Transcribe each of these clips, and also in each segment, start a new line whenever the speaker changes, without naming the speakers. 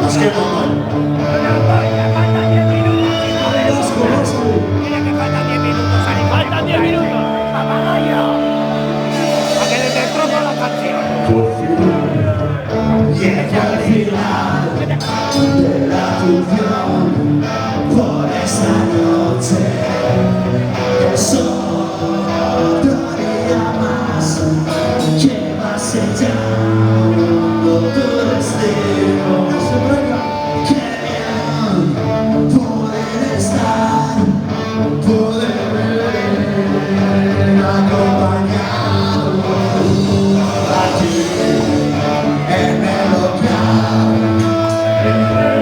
Es que no,
Mira que faltan 10 minutos, Ani. Faltan 10 minutos. ¡Apaga ya! A que les destrozo la canción.
llega al final de la función por esta noche que solo día más que va sellando tu destino. Qué bien poder estar, poder vivir acompañado aquí en el local, entre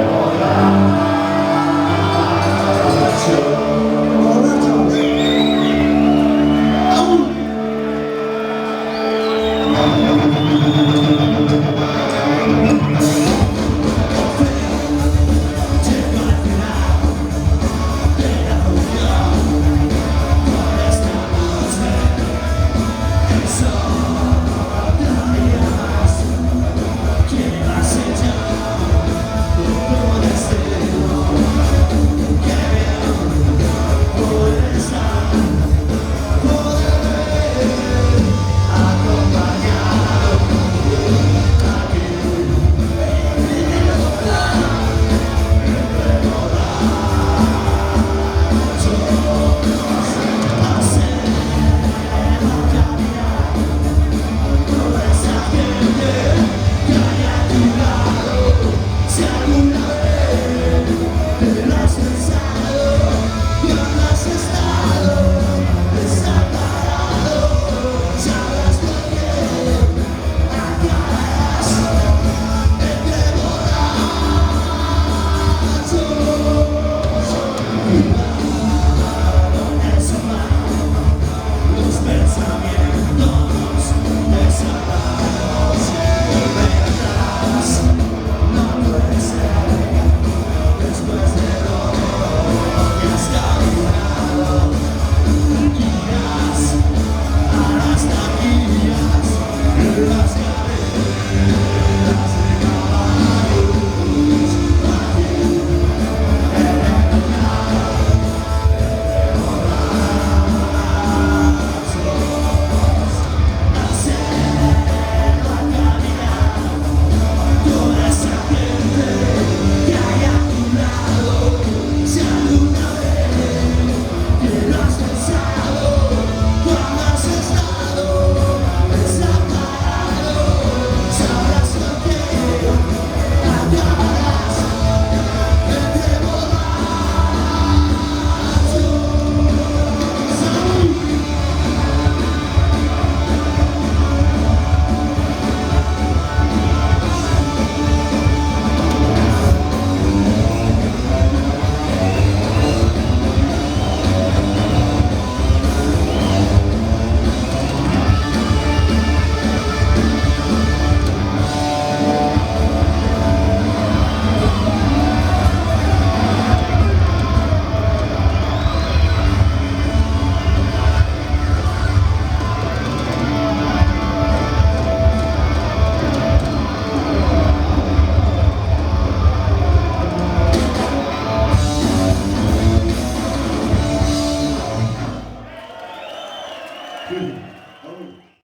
Good.